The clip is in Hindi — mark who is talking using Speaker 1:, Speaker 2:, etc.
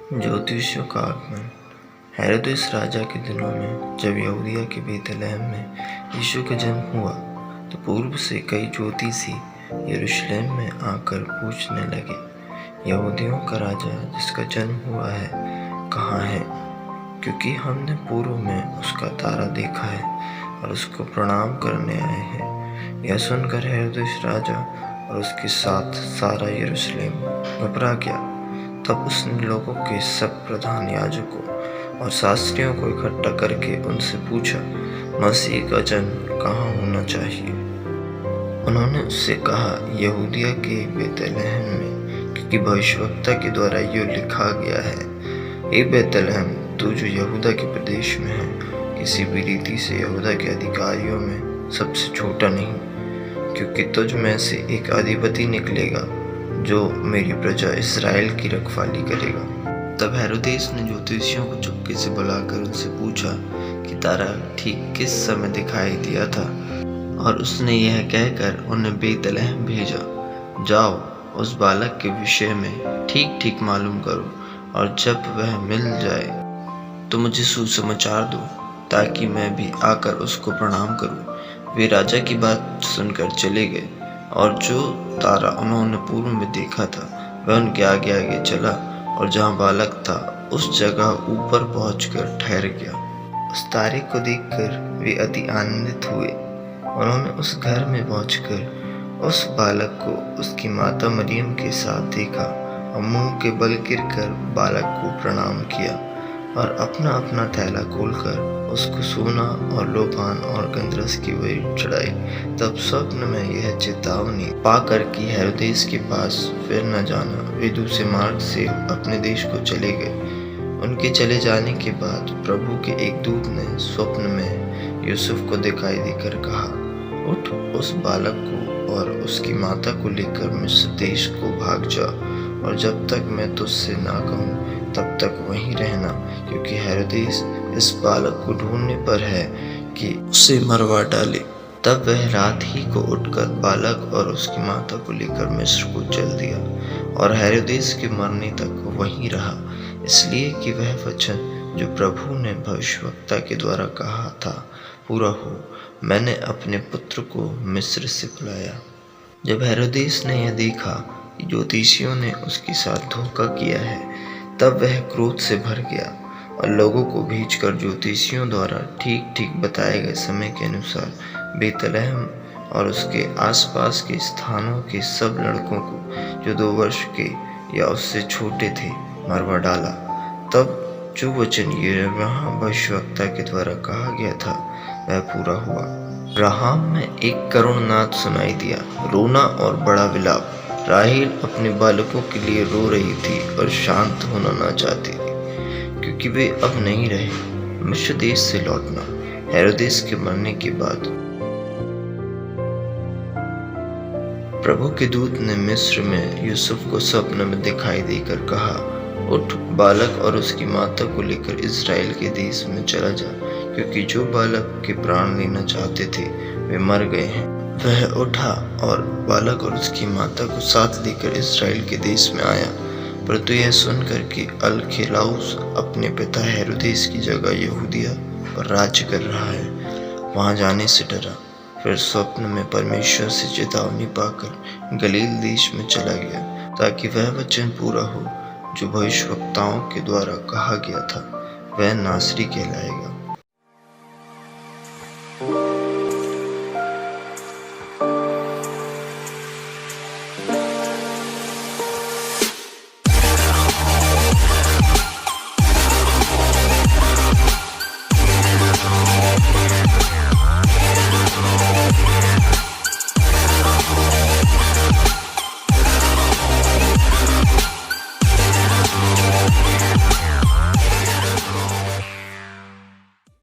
Speaker 1: ज्योतिषियों का आगमन। हेरोदेस राजा के दिनों में जब यहूदिया के बेतलहम में यीशु का जन्म हुआ तो पूर्व से कई ज्योतिषी यरूशलेम में आकर पूछने लगे, यहूदियों का राजा जिसका जन्म हुआ है कहाँ है? क्योंकि हमने पूर्व में उसका तारा देखा है और उसको प्रणाम करने आए हैं। यह सुनकर हेरोदेस राजा और उसके साथ सारा यरूशलेम घबरा गया। तब उसने लोगों के सब प्रधान याजकों और शास्त्रियों को इकट्ठा करके उनसे पूछा, मसीह का जन्म कहाँ होना चाहिए? उन्होंने उससे कहा, यहूदिया के बेतलहम में, क्योंकि भविष्यवक्ता के द्वारा यूँ लिखा गया है, हे बेतलहम, तू जो यहूदा के प्रदेश में है, किसी भी रीति से यहूदा के अधिकारियों में सबसे छोटा नहीं, क्योंकि तुझ में से एक अधिपति निकलेगा जो मेरी प्रजा इस्राएल की रखवाली करेगा। तब हेरोदेस ने ज्योतिषियों को चुपके से बुलाकर उनसे पूछा कि तारा ठीक किस समय दिखाई दिया था, और उसने यह कहकर उन्हें बेतलहम भेजा, जाओ उस बालक के विषय में ठीक ठीक मालूम करो, और जब वह मिल जाए तो मुझे सुसमाचार दो, ताकि मैं भी आकर उसको प्रणाम करूं। वे राजा की बात सुनकर चले गए, और जो तारा उन्होंने पूर्व में देखा था वह उनके आगे आगे चला, और जहाँ बालक था उस जगह ऊपर पहुंचकर ठहर गया। उस तारे को देखकर वे अति आनंदित हुए। उन्होंने उस घर में पहुंचकर उस बालक को उसकी माता मरियम के साथ देखा और मुंह के बल गिरकर बालक को प्रणाम किया, और अपना अपना थैला खोलकर उसको सोना और लोबान और गंधरस की वही चढ़ाई। तब स्वप्न में यह चेतावनी पाकर कि हेरोदेस के पास फिर न जाना, वे दूसरे मार्ग से अपने देश को चले गए। उनके चले जाने के बाद प्रभु के एक दूत ने स्वप्न में यूसुफ को दिखाई देकर कहा, उठ, उस बालक को और उसकी माता को लेकर मिस्र देश को भाग जा, और जब तक मैं तुझसे ना कहूँ तब तक वहीं रहना, क्योंकि हेरोदेस इस बालक को ढूंढने पर है कि उसे मरवा डाले। तब वह रात ही को उठकर बालक और उसकी माता को लेकर मिस्र को चल दिया, और हेरोदेस के मरने तक वहीं रहा, इसलिए कि वह वचन जो प्रभु ने भविष्यवक्ता के द्वारा कहा था पूरा हो, मैंने अपने पुत्र को मिस्र से बुलाया। जब हेरोदेस ने यह देखा कि ज्योतिषियों ने उसके साथ धोखा किया है, तब वह क्रोध से भर गया और लोगों को भेजकर ज्योतिषियों द्वारा ठीक ठीक बताए गए समय के अनुसार बेतलहम और उसके आसपास के स्थानों के सब लड़कों को जो 2 वर्ष के या उससे छोटे थे मरवा डाला। तब जो वचन यिर्मयाह भविष्यवक्ता के द्वारा कहा गया था वह पूरा हुआ। राहाम में एक करुण नाद सुनाई दिया, रोना और बड़ा विलाप। राहेल अपने बालकों के लिए रो रही थी और शांत होना ना चाहती थी, क्योंकि वे अब नहीं रहे। मिस्र देश से लौटना। हेरोदेस के मरने के बाद प्रभु के दूत ने मिस्र में यूसुफ को स्वप्न में दिखाई देकर कहा, उठ, बालक और उसकी माता को लेकर इस्राएल के देश में चला जा, क्योंकि जो बालक के प्राण लेना चाहते थे वे मर गए हैं। वह उठा और बालक और उसकी माता को साथ लेकर इस्राएल के देश में आया, परंतु यह सुनकर कि अरखलाउस अपने पिता हेरोदेस की जगह यहूदिया पर राज्य कर रहा है, वहां जाने से डरा। फिर स्वप्न में परमेश्वर से चेतावनी पाकर गलील देश में चला गया, ताकि वह वचन पूरा हो जो भविष्यवक्ताओं के द्वारा कहा गया था, वह नासरी कहलाएगा।